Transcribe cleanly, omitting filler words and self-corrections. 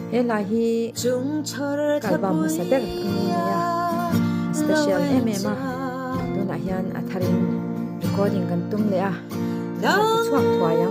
hela hi Chung album saber ya special MMA tuna hian atharin recording kan tum le a chuak thua ya